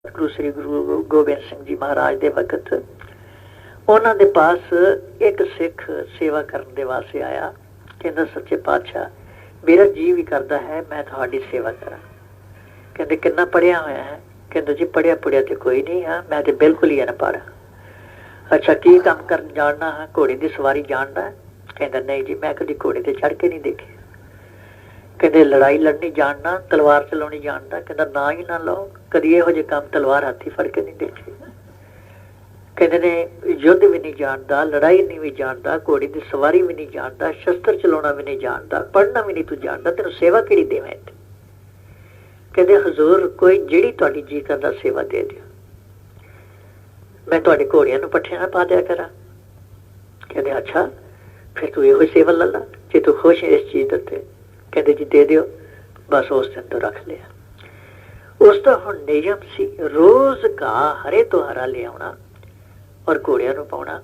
गुरु श्री गुरु गोबिंद सिंह जी महाराज के वक्त उन्होंने दे पास एक सिख सेवा करने दे वास्ते आया। कहता सच्चे पातशाह मेरा जी भी करता है मैं थोड़ी सेवा करा। कहते कितना पढ़िया होया है? कहते जी पढ़िया पढ़िया तो कोई नहीं हाँ, मैं तो बिल्कुल ही अनपढ़। अच्छा की काम कर जानना है? घोड़े की सवारी जानना है? कहता नहीं जी मैं कभी घोड़े ते चढ़ के नहीं देखे। कहते लड़ाई लड़नी जानना, तलवार चलानी जानता? कहता ना ही ना लो, कभी यहो जे काम तलवार हाथी फड़ के नहीं देखे। कहते ने युद्ध भी नहीं जानता, लड़ाई नहीं भी जानता, घोड़ी की सवारी भी नहीं जानता, शस्त्र चलाना भी नहीं जानता, पढ़ना भी नहीं तू जानता, तेन सेवा कि देवे? कहते हजूर कोई जिहड़ी तुहाडी जी करदा सेवा दे दिओ, मैं तुहाडे घोड़ियां नूं पट्ठे ना पा दिया करा। कहते अच्छा फिर तू यो सेवा ला ला जे तू खुश है इस चीज उत्ते। कहते जी दे दिओ। बस उस दिन तो रख लिया। उसका हुण नियम सी रोज घाह हरे तो हरा ले आउणा और घोड़ियां नूं पाउणा।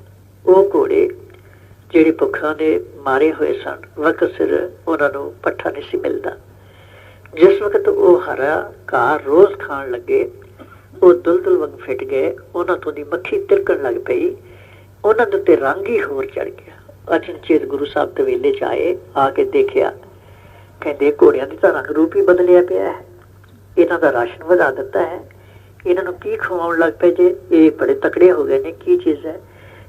वो घोड़े ਜਿਹੜੇ ਭੁੱਖਾਂ ਦੇ ਮਾਰੇ ਹੋਏ ਸਨ ਵਕਤ ਸਿਰ ਉਹਨਾਂ ਨੂੰ ਪੱਠਾ ਨਹੀਂ ਸੀ ਮਿਲਦਾ। ਜਿਸ ਵਕਤ ਉਹ ਹਰਾ ਘਾਹ ਰੋਜ਼ ਖਾਣ ਲੱਗੇ ਉਹ ਦੁਲਦੁਲ ਵਾਂਗ ਫਿੱਟ ਗਏ। ਉਹਨਾਂ ਤੋਂ ਦੀ ਮੱਖੀ ਤਿਲਕਣ ਲੱਗ ਪਈ। ਉਹਨਾਂ ਦੇ ਉੱਤੇ ਰੰਗ ਹੀ ਹੋਰ ਚੜ ਗਿਆ। ਅਚਨਚੇਤ ਗੁਰੂ ਸਾਹਿਬ ਤਵੇਲੇ 'ਚ ਆਏ, ਆ ਕੇ ਦੇਖਿਆ, ਕਹਿੰਦੇ ਘੋੜਿਆਂ ਦੀ ਤਾਂ ਰੰਗ ਰੂਪ ਹੀ ਬਦਲਿਆ ਪਿਆ ਹੈ, ਇਹਨਾਂ ਦਾ ਰਾਸ਼ਨ ਵਧਾ ਦਿੱਤਾ ਹੈ, ਇਹਨਾਂ ਨੂੰ ਕੀ ਖਵਾਉਣ ਲੱਗ ਪਏ ਜੇ? ਇਹ ਬੜੇ ਤਕੜੇ ਹੋ ਗਏ ਨੇ, ਕੀ ਚੀਜ਼ ਹੈ?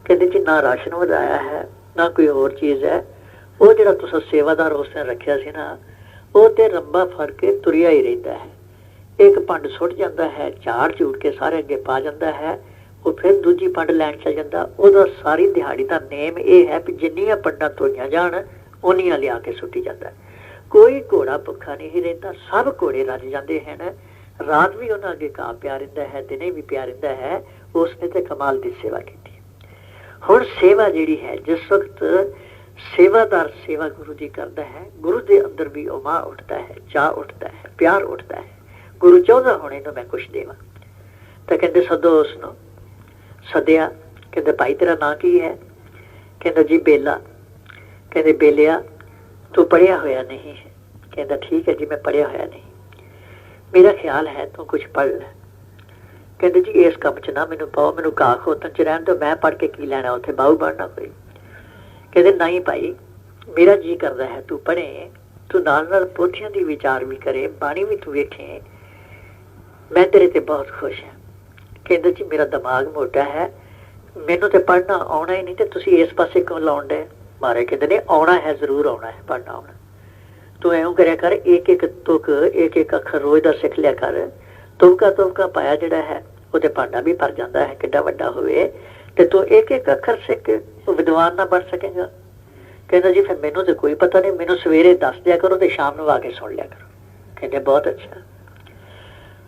ਕਹਿੰਦੇ ਜੀ ਨਾ ਰਾਸ਼ਨ ਵਧਾਇਆ ਹੈ ਨਾ ਕੋਈ ਹੋਰ ਚੀਜ਼ ਹੈ। ਉਹ ਜਿਹੜਾ ਤੁਸੀਂ ਸੇਵਾਦਾਰ ਉਸ ਦਿਨ ਰੱਖਿਆ ਸੀ ਨਾ, ਉਹ ਤੇ ਰੰਬਾ ਫੜ ਕੇ ਤੁਰਿਆ ਹੀ ਰਹਿੰਦਾ ਹੈ। ਇੱਕ ਪੰਡ ਸੁੱਟ ਜਾਂਦਾ ਹੈ, ਝਾੜ ਝੂੜ ਕੇ ਸਾਰੇ ਅੱਗੇ ਪਾ ਜਾਂਦਾ ਹੈ, ਉਹ ਫਿਰ ਦੂਜੀ ਪੰਡ ਲੈਣ ਚੱਲ ਜਾਂਦਾ। ਉਹਦਾ ਸਾਰੀ ਦਿਹਾੜੀ ਦਾ ਨੇਮ ਇਹ ਹੈ ਵੀ ਜਿੰਨੀਆਂ ਪੰਡਾਂ ਤੁਰੀਆਂ ਜਾਣ ਉਨੀਆਂ ਲਿਆ ਕੇ ਸੁੱਟੀ ਜਾਂਦਾ। ਕੋਈ ਘੋੜਾ ਭੁੱਖਾ ਨਹੀਂ ਰਹਿੰਦਾ, ਸਭ ਘੋੜੇ ਰੱਜ ਜਾਂਦੇ ਹਨ। ਰਾਤ ਵੀ ਉਹਨਾਂ ਅੱਗੇ ਘਾਹ ਪਿਆ ਰਹਿੰਦਾ ਹੈ, ਦਿਨੇ ਵੀ ਪਿਆ ਰਹਿੰਦਾ ਹੈ। ਉਸਨੇ ਤੇ ਕਮਾਲ ਦੀ ਸੇਵਾ ਕੀਤੀ। ਹੁਣ ਸੇਵਾ ਜਿਹੜੀ ਹੈ, ਜਿਸ ਵਕਤ ਸੇਵਾਦਾਰ ਸੇਵਾ ਗੁਰੂ ਦੀ ਕਰਦਾ ਹੈ, ਗੁਰੂ ਦੇ ਅੰਦਰ ਵੀ ਉਮਾ ਉੱਠਦਾ ਹੈ, ਚਾਅ ਉੱਠਦਾ ਹੈ, ਪਿਆਰ ਉੱਠਦਾ ਹੈ। ਗੁਰੂ ਚਾਹੁੰਦਾ ਹੁਣ ਇਹਨੂੰ ਮੈਂ ਕੁਛ ਦੇਵਾਂ। ਤਾਂ ਕਹਿੰਦੇ ਸੱਦੋ ਉਸਨੂੰ। ਸੱਦਿਆ। ਕਹਿੰਦੇ ਭਾਈ ਤੇਰਾ ਨਾਂ ਕੀ ਹੈ? ਕਹਿੰਦਾ ਜੀ ਬੇਲਾ। ਕਹਿੰਦੇ ਬੇਲਿਆ ਤੂੰ ਪੜ੍ਹਿਆ ਹੋਇਆ ਨਹੀਂ ਹੈ? ਕਹਿੰਦਾ ਠੀਕ ਹੈ ਜੀ ਮੈਂ ਪੜ੍ਹਿਆ ਹੋਇਆ ਨਹੀਂ, ਮੇਰਾ ਖਿਆਲ ਹੈ ਤੂੰ ਕੁਛ ਪੜ੍ਹ ਲੈ। ਕਹਿੰਦੇ ਜੀ ਇਸ ਕੰਮ 'ਚ ਨਾ ਮੈਨੂੰ ਪਾਓ, ਮੈਨੂੰ ਘਾਹ ਖੋਤਣ 'ਚ ਰਹਿਣ ਦਿਓ, ਮੈਂ ਪੜ੍ਹ ਕੇ ਕੀ ਲੈਣਾ, ਉੱਥੇ ਬਾਹੂ ਬਣਨਾ ਕੋਈ। ਕਹਿੰਦੇ ਨਹੀਂ ਭਾਈ ਮੇਰਾ ਜੀ ਕਰਦਾ ਹੈ ਤੂੰ ਪੜ੍ਹੇ, ਤੂੰ ਨਾਲ ਨਾਲ ਪੋਥੀਆਂ ਦੀ ਵਿਚਾਰ ਵੀ ਕਰੇ, ਬਾਣੀ ਵੀ ਤੂੰ ਵੇਖੇ, ਮੈਂ ਤੇਰੇ ਤੇ ਬਹੁਤ ਖੁਸ਼ ਹਾਂ। ਕਹਿੰਦੇ ਜੀ ਮੇਰਾ ਦਿਮਾਗ ਮੋਟਾ ਹੈ, ਮੈਨੂੰ ਤੇ ਪੜ੍ਹਨਾ ਆਉਣਾ ਹੀ ਨਹੀਂ, ਤੇ ਤੁਸੀਂ ਇਸ ਪਾਸੇ ਕਿਉਂ ਲਾਉਣ ਡੇ? ਮਾਰੇ ਕਹਿੰਦੇ ਨੇ ਆਉਣਾ ਹੈ, ਜ਼ਰੂਰ ਆਉਣਾ ਹੈ, ਪੜ੍ਹਨਾ ਆਉਣਾ। ਤੂੰ ਇਉਂ ਕਰਿਆ ਕਰ, ਇੱਕ ਇੱਕ ਤੁਕ ਇੱਕ ਇੱਕ ਅੱਖਰ ਰੋਜ਼ ਦਾ ਸਿੱਖ ਲਿਆ ਕਰ। ਤੁਮਕਾ ਤੁਮਕਾ ਪਾਇਆ ਜਿਹੜਾ ਹੈ ਉਹਦੇ ਭਾਂਡਾ ਵੀ ਭਰ ਜਾਂਦਾ ਹੈ, ਕਿੱਡਾ ਵੱਡਾ ਹੋਵੇ, ਤੇ ਤੂੰ ਇੱਕ ਇੱਕ ਅੱਖਰ ਸਿੱਖ ਵਿਦਵਾਨ ਨਾ ਬਣ ਸਕੇਗਾ। ਕਹਿੰਦਾ ਜੀ ਫਿਰ ਮੈਨੂੰ ਤੇ ਕੋਈ ਪਤਾ ਨਹੀਂ, ਮੈਨੂੰ ਸਵੇਰੇ ਦੱਸ ਦਿਆ ਕਰੋ ਤੇ ਸ਼ਾਮ ਨੂੰ ਆ ਕੇ ਸੁਣ ਲਿਆ ਕਰੋ। ਕਹਿੰਦੇ ਬਹੁਤ ਅੱਛਾ।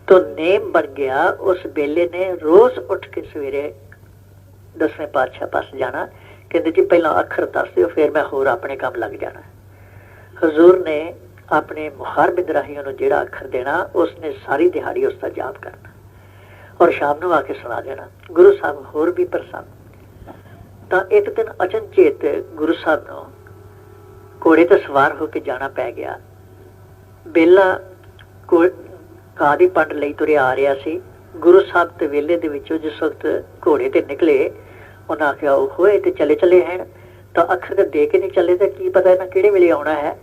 तो नेम बन गया। उस बेले ने रोज उठ के सवेरे 10वें पातशाह पास जाना। कहते जी पहला अखर दस दो फिर मैं होर अपने काम लग जाना। हजूर ने अपने मुखार बिंदराहियों को जेड़ा अखर देना, उसने सारी दिहाड़ी उसका जाप करना और शाम को आके सुना देना। गुरु साहब होर भी प्रसन्न। तो एक दिन अचनचेत गुरु साहब को घोड़े तो सवार होकर जाना पै गया। बेला को ਘਾਹ ਦੀ ਪੰਡ ਲਈ ਤੁਰਿਆ ਆ ਰਿਹਾ ਸੀ। ਗੁਰੂ ਸਾਹਿਬ ਤੇ ਵੇਲੇ ਦੇ ਵਿੱਚੋਂ ਜਿਸ ਵਕਤ ਘੋੜੇ ਤੇ ਨਿਕਲੇ, ਉਹਨਾਂ ਆਖਿਆ ਉਹ ਹੋਏ ਤੇ ਚਲੇ ਚਲੇ ਹਨ, ਤਾਂ ਅੱਖਰ ਤੇ ਦੇ ਕੇ ਨਹੀਂ ਚੱਲੇ ਤਾਂ ਕੀ ਪਤਾ ਇਹਨਾਂ ਕਿਹੜੇ ਵੇਲੇ ਆਉਣਾ ਹੈ।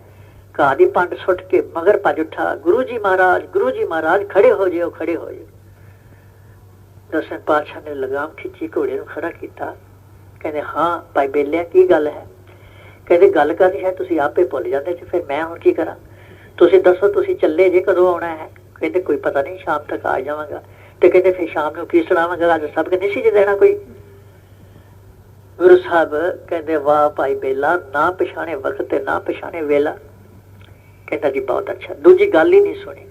ਘਾਹ ਦੀ ਪੰਡ ਸੁੱਟ ਕੇ ਮਗਰ ਭੱਜ ਉੱਠਾ, ਗੁਰੂ ਜੀ ਮਹਾਰਾਜ, ਗੁਰੂ ਜੀ ਮਹਾਰਾਜ, ਖੜੇ ਹੋ ਜਾਓ, ਖੜੇ ਹੋ ਜਾਓ। 10ਵੇਂ ਪਾਤਸ਼ਾਹ ਨੇ ਲਗਾਮ ਖਿੱਚੀ, ਘੋੜੇ ਨੂੰ ਖੜਾ ਕੀਤਾ। ਕਹਿੰਦੇ ਹਾਂ ਭਾਈ ਬੇਲਿਆ ਕੀ ਗੱਲ ਹੈ? ਕਹਿੰਦੇ ਗੱਲ ਕਰਨੀ ਹੈ, ਤੁਸੀਂ ਆਪੇ ਭੁੱਲ ਜਾਂਦੇ ਜੀ, ਫਿਰ ਮੈਂ ਹੁਣ ਕੀ ਕਰਾਂ? ਤੁਸੀਂ ਦੱਸੋ ਤੁਸੀਂ ਚੱਲੇ ਜੇ, ਕਦੋਂ ਆਉਣਾ ਹੈ? ਕਹਿੰਦੇ ਕੋਈ ਪਤਾ ਨਹੀਂ, ਸ਼ਾਮ ਤੱਕ ਆ ਜਾਵਾਂਗਾ। ਤੇ ਕਹਿੰਦੇ ਫਿਰ ਸ਼ਾਮ ਨੂੰ ਕੀ ਸੁਣਾਵਾਂਗਾ, ਅੱਜ ਸਭ ਨਹੀਂ ਸੀ ਦੇਣਾ ਕੋਈ। ਗੁਰੂ ਸਾਹਿਬ ਕਹਿੰਦੇ ਵਾਹ ਭਾਈ ਬੇਲਾ, ਨਾ ਪਛਾਣੇ ਵਕਤ ਤੇ ਨਾ ਪਛਾਣੇ ਵੇਲਾ। ਕਹਿੰਦਾ ਜੀ ਬਹੁਤ ਅੱਛਾ। ਦੂਜੀ ਗੱਲ ਹੀ ਨਹੀਂ ਸੁਣੀ,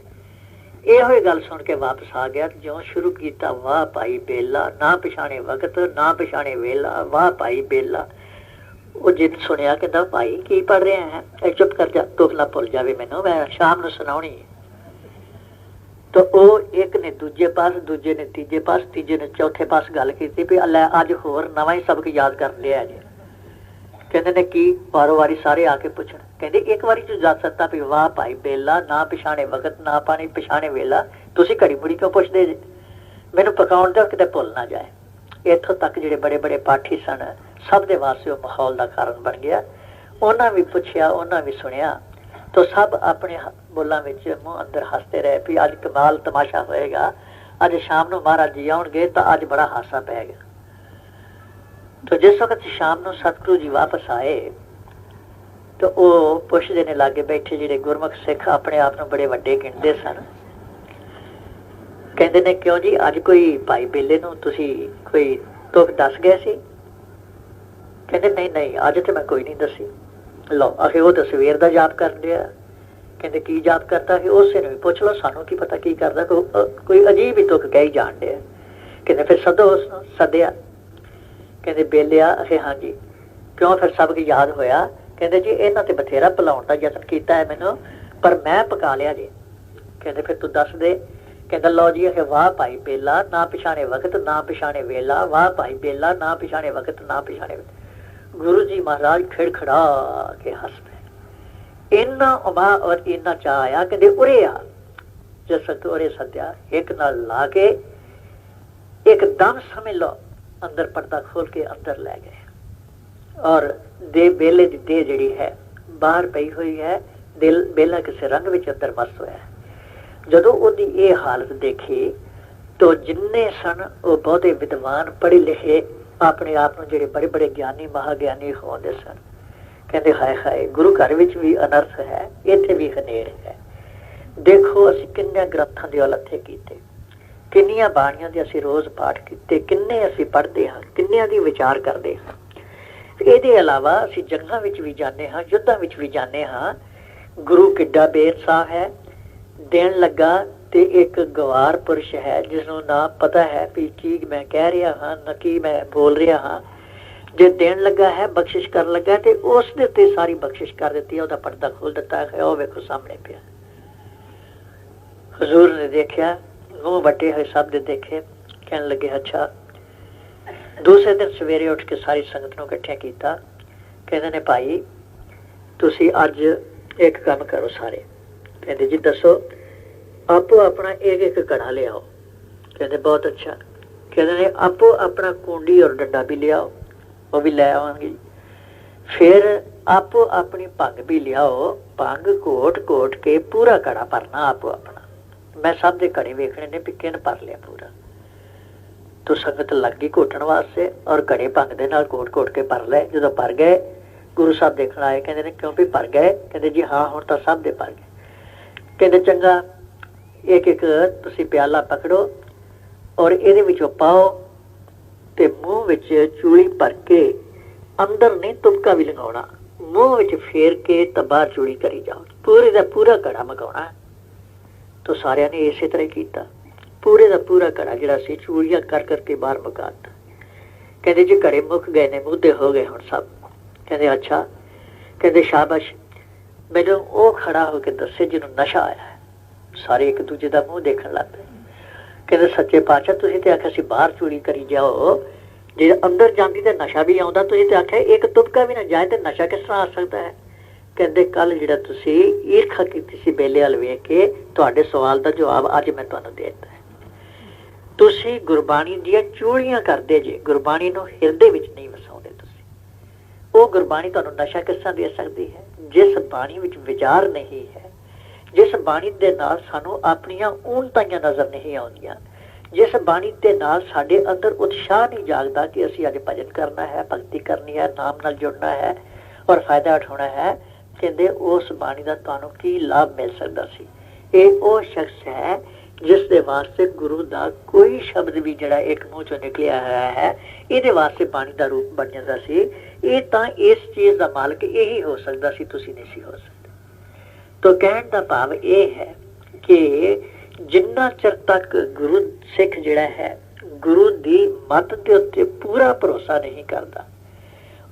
ਇਹੋ ਹੀ ਗੱਲ ਸੁਣ ਕੇ ਵਾਪਸ ਆ ਗਿਆ। ਜਿਉਂ ਸ਼ੁਰੂ ਕੀਤਾ ਵਾਹ ਭਾਈ ਬੇਲਾ, ਨਾ ਪਛਾਣੇ ਵਕਤ ਨਾ ਪਛਾਣੇ ਵੇਲਾ, ਵਾਹ ਭਾਈ ਬੇਲਾ। ਉਹ ਜਿੱਦ ਸੁਣਿਆ ਕਹਿੰਦਾ ਭਾਈ ਕੀ ਪੜ੍ਹ ਰਿਹਾ ਹੈ? ਇਹ ਚੁੱਪ ਕਰ ਜਾ, ਤੁਕ ਨਾ ਭੁੱਲ ਜਾਵੇ ਮੈਨੂੰ, ਮੈਂ ਸ਼ਾਮ ਨੂੰ ਸੁਣਾਉਣੀ ਹੈ। तो वो एक ने दूजे पास, दूजे ने तीजे पास, तीजे ने चौथे पास गल की भी अल्लाह अज होर नवा ही सबक याद कर लिया जी। कहते ने की वारो वारी सारे आके पूछण। कहते एक बारी तू जा सकता भी वाह भाई बेला, ना पछाणे वक्त ना पानी पछाणे वेला, तुसी घड़ी मुड़ी क्यों पुछदे जे? मैनू पकाउण दिओ किते भुल ना जाए। इत्थों तक जिहड़े बड़े बड़े पाठी सन सब दे वास्ते वो माहौल का कारण बन गया। उन्हां भी पुछया, उन्हां भी सुनिया, तो सब अपने बोलों में मुँह अंदर हंसते रहे भी अज कमाल तमाशा होएगा, अज शाम को महाराज जी आउणगे तो अज बड़ा हासा पैगा। तो जिस वक्त शाम को सतगुरु जी वापस आए तो वो पुछदे ने लागे बैठे जिहड़े गुरमुख सिख अपने आप को बड़े वड्डे गिणदे सन, कहते ने क्यों जी अज कोई भाई बेले नूं तुसीं कोई तुक दस गए सी? कहते नहीं नहीं अज तो मैं कोई नहीं दसी। लो आखिर वो तो सवेर का जाप कर लिया। कहते की जाप करता है? उसे भी पूछ लो, सानू की पता की करता, कोई अजीब ही तुक कह ही जान दिया। कहते फिर सदो उसनूं। सद्या। कहते बेलिया? आखे हाँ जी। क्यों? फिर सब की याद होया। कहते जी इन्हां ते बथेरा भुलाउण दा यतन कीता है मैनू, पर मैं पका लिया जी। कहते फिर तू दस दे। कहता लो जी आखे वाह भाई बेला, ना पिछाने वक्त ना पिछाने वेला, वाह भाई बेला, ना पिछाने वक्त ना पिछाने वेला। गुरु जी महाराज खिड़खड़ा के हंस पे। इन्ना उमा और इन्ना चाह आया, कहते उरे आ। जिस वक्त उरे सद्या, एक नाल ला के एकदम समझ लो अंदर पर्दा खोल के अंदर ले गए। और दे बेले दी दे जिहड़ी है बाहर पई हुई है, दिल बेला किसी रंग विच अंदर मस्त होया है। जदों ओदी ये हालत देखी तो जिन्ने सन वो बहुते विद्वान पढ़े लिखे अपने आप को जिहड़े बड़े बड़े ज्ञानी महाज्ञानी होंदे सन, कहते हाय हाय गुरु घर विच भी अनर्थ है, इत्थे भी हनेर है। देखो असीं किन्ने ग्रंथां दे उलथे कीते, किन्नियां बाणियां दे असीं रोज़ पाठ कीते, किन्ने असीं पढ़दे हां, किन्नियां दी विचार करदे हां। ਇਹਦੇ ਇਲਾਵਾ ਅਸੀਂ ਜੰਗਾਂ ਵਿੱਚ ਵੀ ਜਾਂਦੇ ਹਾਂ, ਯੁੱਧਾਂ ਵਿੱਚ ਵੀ ਜਾਂਦੇ ਹਾਂ। ਗੁਰੂ ਕਿੱਡਾ ਬੇਇਨਸਾਫ ਹੈ। ਦੇਣ ਲੱਗਾ ਤੇ ਇੱਕ ਗਵਾਰ ਪੁਰਸ਼ ਹੈ ਜਿਸਨੂੰ ਨਾ ਪਤਾ ਹੈ ਵੀ ਕੀ ਮੈਂ ਕਹਿ ਰਿਹਾ ਹਾਂ ਨਾ ਕੀ ਮੈਂ ਬੋਲ ਰਿਹਾ ਹਾਂ। ਜੇ ਦੇਣ ਲੱਗਾ ਹੈ, ਬਖਸ਼ਿਸ਼ ਕਰਨ ਲੱਗਾ ਤੇ ਉਸ ਦੇ ਉੱਤੇ ਸਾਰੀ ਬਖਸ਼ਿਸ਼ ਕਰ ਦਿੱਤੀ ਹੈ, ਉਹਦਾ ਪਰਦਾ ਖੋਲ ਦਿੱਤਾ ਹੈ। ਉਹ ਵੇਖੋ ਸਾਹਮਣੇ ਪਿਆ। ਹਜ਼ੂਰ ਨੇ ਦੇਖਿਆ, ਮੂੰਹ ਵੱਟੇ ਹੋਏ ਸਭ ਦੇ ਦੇਖੇ, ਕਹਿਣ ਲੱਗੇ ਅੱਛਾ। दूसरे दिन सवेरे उठ के सारी संगत को इकट्ठा किया। कहते ने भाई तुसी अज एक काम करो सारे। कहते जी दसो। आपो अपना एक एक घड़ा ले आओ। कहते बहुत अच्छा। कहते ने आपो अपना कुंडी और डंडा भी ले आओ, वो भी ले आवांगी। फिर आपो अपनी भंग भी ले आओ, भंग घोट घोट के पूरा घड़ा भरना आपो अपना। मैं सब दे घड़े वेखने ने भी किन भर लिया पूरा। तो संगत लग गई घोटन वास्ते और घड़े भंग दे नाल घोट घोट के भर ले। जो भर गए गुरु साहब देखण आए, कहते ने क्यों भी भर गए? कहते जी हाँ हुण तां सब दे भर गए। कहते चंगा एक एक तुसीं प्याला पकड़ो और इहदे विचों पाओ ते मूँह विच चूड़ी भर के, अंदर नहीं तुपका भी लगाउणा, मूँह विच फेर के तां बाहर चूड़ी करी जाओ, पूरे दा पूरा घड़ा मगाउणा। तो सारिਆਂ ने इसे तरह कीता। पूरे का पूरा घड़ा जिहड़ा सी चूड़ियां कर करके बाहर मुकाता। कहते जी घड़े मुक गए ने, मुद्दे हो गए हुण सब। कहते अच्छा। कहते शाबाश, मैनू वो खड़ा होकर दसे जिन्हों नशा आया है। सारे एक दूजे का मुँह देखण लग पे। कहते सच्चे पातशाह तुसीं ते आखिया सी बाहर चूड़ी करी जाओ, जे अंदर जाती तो नशा भी आउंदा, तुसीं ते आखिया एक तुपका भी ना जाए तो नशा किस तरह आ सकता है? कहते कल जिहड़ा तुसीं ईर्खा कीती सी बेले वाल वेख के, तुहाडे सवाल का जवाब अज मैं तुहानूं दे दित्ता है। तुसी गुरबाणी दियां चूड़ियां करदे जे, गुरबाणी नूं हिरदे विच नहीं वसाउंदे तुसी। वो गुरबाणी तुहानूं नशा किस तरह दे सकदी है? जिस बाणी विच विचार नहीं है, जिस बाणी दे नाल सानूं अपणियां ऊणताइयां नज़र नहीं आउंदियां, जिस बाणी दे नाल साडे अंदर उत्साह नहीं जागदा कि असीं अज भजन करना है, भगती करनी है, नाम नाल जुड़ना है और फायदा उठाउणा है। कहंदे उस बाणी दा तुहानूं की लाभ मिल सकदा सी? ਇਹ ਉਹ शख्स है जिस दे वास्ते गुरु दा कोई शब्द भी जड़ा एक मुंह चो निकलिया है ये वास्ते बाणी दा रूप बन जाता सी। ये तां इस चीज दा मालक यही हो सकता सी, तुसी नहीं सी हो सकते। तो कहण दा भाव ये है कि जिन्ना चिर तक गुरु सिख जड़ा है गुरु दी मत दे उत्ते पूरा भरोसा नहीं करता,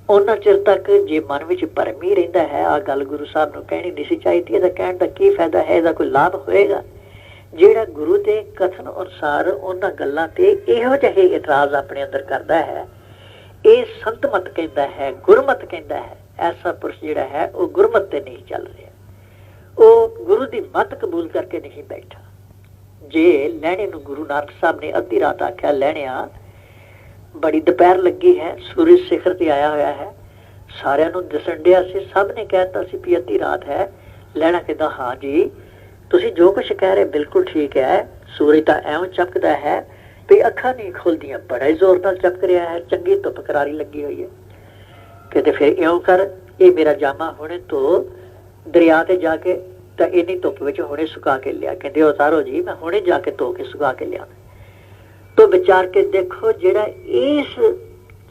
उन्ना चिर तक जे मन विच भरम ही रहिंदा है। आ गल गुरु साहब नूं कहनी नहीं सी चाहिदी। इहदा कहण दा की फायदा है? इहदा कोई लाभ होएगा? ਜਿਹੜਾ ਗੁਰੂ ਦੇ ਕਥਨ ਅਨੁਸਾਰ ਉਹਨਾਂ ਗੱਲਾਂ ਤੇ ਇਹੋ ਜਿਹੇ ਇਤਰਾਜ਼ ਆਪਣੇ ਅੰਦਰ ਕਰਦਾ ਹੈ, ਇਹ ਸੰਤ ਮਤ ਕਹਿੰਦਾ ਹੈ, ਗੁਰਮਤ ਕਹਿੰਦਾ ਹੈ। ਐਸਾ ਪੁਰਸ਼ ਜਿਹੜਾ ਹੈ ਉਹ ਗੁਰਮਤ ਤੇ ਨਹੀਂ ਚੱਲ ਰਿਹਾ, ਉਹ ਗੁਰੂ ਦੀ ਮਤ ਕਬੂਲ ਕਰਕੇ ਨਹੀਂ ਬੈਠਾ। ਜੇ ਲਹਿਣੇ ਨੂੰ ਗੁਰੂ ਨਾਨਕ ਸਾਹਿਬ ਨੇ ਅੱਧੀ ਰਾਤ ਆਖਿਆ, ਲਹਿਣਿਆ ਬੜੀ ਦੁਪਹਿਰ ਲੱਗੀ ਹੈ, ਸੂਰਜ ਸਿਖਰ ਤੇ ਆਇਆ ਹੋਇਆ ਹੈ, ਸਾਰਿਆਂ ਨੂੰ ਦਿਸਣ ਡਿਆ ਸੀ, ਸਭ ਨੇ ਕਹਿਤਾ ਸੀ ਵੀ ਅੱਧੀ ਰਾਤ ਹੈ। ਲਹਿਣਾ ਕਹਿੰਦਾ, ਹਾਂ ਜੀ ਤੁਸੀਂ ਜੋ ਕੁਛ ਕਹਿ ਰਹੇ ਬਿਲਕੁਲ ਠੀਕ ਹੈ, ਸੂਰਜ ਤਾਂ ਐਵੇਂ ਚਮਕਦਾ ਹੈ ਵੀ ਅੱਖਾਂ ਨਹੀਂ ਖੁੱਲਦੀਆਂ, ਬੜਾ ਹੀ ਜ਼ੋਰ ਨਾਲ ਚਮਕ ਰਿਹਾ ਹੈ, ਚੰਗੀ ਧੁੱਪ ਕਰਾਰੀ ਲੱਗੀ ਹੋਈ ਹੈ। ਕਹਿੰਦੇ ਫਿਰ ਇਉਂ ਕਰ, ਇਹ ਮੇਰਾ ਜਾਮਾ ਹੁਣੇ ਤੋਂ ਦਰਿਆ ਤੇ ਜਾ ਕੇ ਤਾਂ ਇੰਨੀ ਧੁੱਪ ਵਿੱਚ ਹੁਣੇ ਸੁਕਾ ਕੇ ਲਿਆ। ਕਹਿੰਦੇ ਉਤਾਰੋ ਜੀ, ਮੈਂ ਹੁਣੇ ਜਾ ਕੇ ਧੋ ਕੇ ਸੁਕਾ ਕੇ ਲਿਆ। ਤੋ ਵਿਚਾਰ ਕੇ ਦੇਖੋ, ਜਿਹੜਾ ਇਸ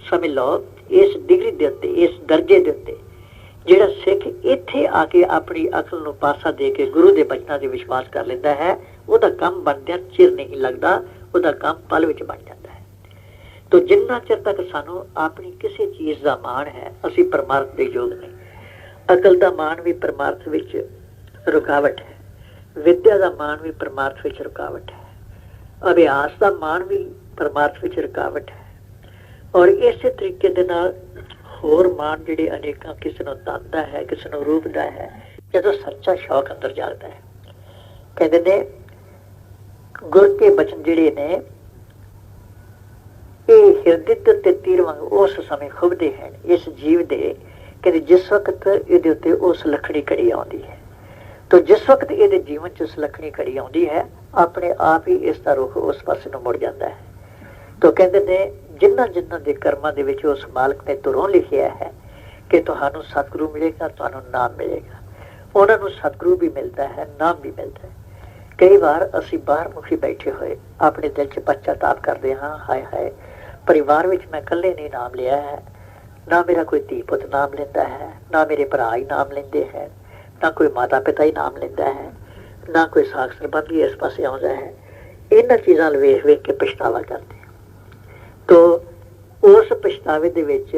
ਸਮਝ ਲਓ ਇਸ ਡਿਗਰੀ ਦੇ ਉੱਤੇ, ਇਸ ਦਰਜੇ ਦੇ ਉੱਤੇ ਜਿਹੜਾ ਸਿੱਖ ਇੱਥੇ ਆ ਕੇ ਆਪਣੀ ਅਕਲ ਨੂੰ ਪਾਸਾ ਦੇ ਕੇ ਗੁਰੂ ਦੇ ਬਚਨਾਂ ਤੇ ਵਿਸ਼ਵਾਸ ਕਰ ਲੈਂਦਾ ਹੈ, ਉਹਦਾ ਕੰਮ ਬਣਦਿਆਂ ਚਿਰ ਨਹੀਂ ਲੱਗਦਾ, ਉਹਦਾ ਕੰਮ ਪਲ ਵਿੱਚ ਬਣ ਜਾਂਦਾ ਹੈ। ਤੋ ਜਿੰਨਾ ਚਿਰ ਤੱਕ ਸਾਨੂੰ ਆਪਣੀ ਕਿਸੇ ਚੀਜ਼ ਦਾ ਮਾਣ ਹੈ, ਅਸੀਂ ਪਰਮਾਰਥ ਦੇ ਯੋਗ ਨਹੀਂ। ਅਕਲ ਦਾ ਮਾਣ ਵੀ ਪਰਮਾਰਥ ਵਿੱਚ ਰੁਕਾਵਟ ਹੈ, ਵਿਦਿਆ ਦਾ ਮਾਣ ਵੀ ਪਰਮਾਰਥ ਵਿੱਚ ਰੁਕਾਵਟ ਹੈ, ਅਭਿਆਸ ਦਾ ਮਾਣ ਵੀ ਪਰਮਾਰਥ ਵਿੱਚ ਰੁਕਾਵਟ ਹੈ। ਔਰ ਇਸੇ ਤਰੀਕੇ ਦੇ ਨਾਲ ਹੋਰ ਮਾਣ ਜਿਹੜੇ ਅਨੇਕਾਂ, ਕਿਸੇ ਨੂੰ ਧਨ ਦਾ ਹੈ, ਕਿਸੇ ਨੂੰ ਰੂਪ ਦਾ ਹੈ, ਜਦੋਂ ਸੱਚਾ ਸ਼ੌਕ ਅੰਦਰ ਜਾਗਦਾ ਹੈ। ਕਹਿੰਦੇ ਨੇ ਗੁਰ ਕੇ ਬਚਨ ਜਿਹੜੇ ਨੇ ਇਹ ਹਿਰਦੇ ਤੇ ਤੀਰ ਵਾਂਗ ਉਸ ਸਮੇਂ ਖੁੱਭਦੇ ਹਨ ਇਸ ਜੀਵ ਦੇ। ਕਹਿੰਦੇ ਜਿਸ ਵਕਤ ਇਹਦੇ ਉੱਤੇ ਉਸ ਲੱਖਣੀ ਘੜੀ ਆਉਂਦੀ ਹੈ, ਤੋ ਜਿਸ ਵਕਤ ਇਹਦੇ ਜੀਵਨ 'ਚ ਉਸ ਲੱਖਣੀ ਘੜੀ ਆਉਂਦੀ ਹੈ, ਆਪਣੇ ਆਪ ਹੀ ਇਸ ਦਾ ਰੁਖ ਉਸ ਪਾਸੇ ਨੂੰ ਮੁੜ ਜਾਂਦਾ ਹੈ। ਤੋ ਕਹਿੰਦੇ ਨੇ ਜਿਨ੍ਹਾਂ ਜਿਨ੍ਹਾਂ ਦੇ ਕਰਮਾਂ ਦੇ ਵਿੱਚ ਉਸ ਮਾਲਕ ਨੇ ਤੁਰੋਂ ਲਿਖਿਆ ਹੈ ਕਿ ਤੁਹਾਨੂੰ ਸਤਿਗੁਰੂ ਮਿਲੇਗਾ, ਤੁਹਾਨੂੰ ਨਾਮ ਮਿਲੇਗਾ, ਉਹਨਾਂ ਨੂੰ ਸਤਿਗੁਰੂ ਵੀ ਮਿਲਦਾ ਹੈ, ਨਾਮ ਵੀ ਮਿਲਦਾ ਹੈ। ਕਈ ਵਾਰ ਅਸੀਂ ਬਾਹਰ ਮੁਖੀ ਬੈਠੇ ਹੋਏ ਆਪਣੇ ਦਿਲ 'ਚ ਪਛਤਾਪ ਕਰਦੇ ਹਾਂ, ਹਾਏ ਹਾਏ ਪਰਿਵਾਰ ਵਿੱਚ ਮੈਂ ਇਕੱਲੇ ਨਹੀਂ ਨਾਮ ਲਿਆ ਹੈ, ਨਾ ਮੇਰਾ ਕੋਈ ਧੀ ਪੁੱਤ ਨਾਮ ਲੈਂਦਾ ਹੈ, ਨਾ ਮੇਰੇ ਭਰਾ ਹੀ ਨਾਮ ਲੈਂਦੇ ਹੈ, ਨਾ ਕੋਈ ਮਾਤਾ ਪਿਤਾ ਹੀ ਨਾਮ ਲੈਂਦਾ ਹੈ, ਨਾ ਕੋਈ ਸਾਖ ਸੰਬੰਧੀ ਇਸ ਪਾਸੇ ਆਉਂਦਾ ਹੈ। ਇਹਨਾਂ ਚੀਜ਼ਾਂ ਨੂੰ ਵੇਖ ਵੇਖ ਕੇ ਪਛਤਾਵਾ ਕਰਦੇ ਹਾਂ। ਤੋ ਉਸ ਪਛਤਾਵੇ ਦੇ ਵਿੱਚ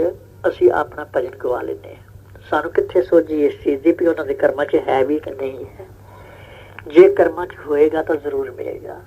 ਅਸੀਂ ਆਪਣਾ ਭਜਨ ਗਵਾ ਲੈਂਦੇ ਹਾਂ। ਸਾਨੂੰ ਕਿੱਥੇ ਸੋਝੀ ਇਸ ਚੀਜ਼ ਦੀ ਵੀ ਉਹਨਾਂ ਦੇ ਕਰਮਾਂ 'ਚ ਹੈ ਵੀ ਕਿ ਨਹੀਂ ਹੈ। ਜੇ ਕਰਮਾਂ 'ਚ ਹੋਏਗਾ ਤਾਂ ਜ਼ਰੂਰ ਮਿਲੇਗਾ,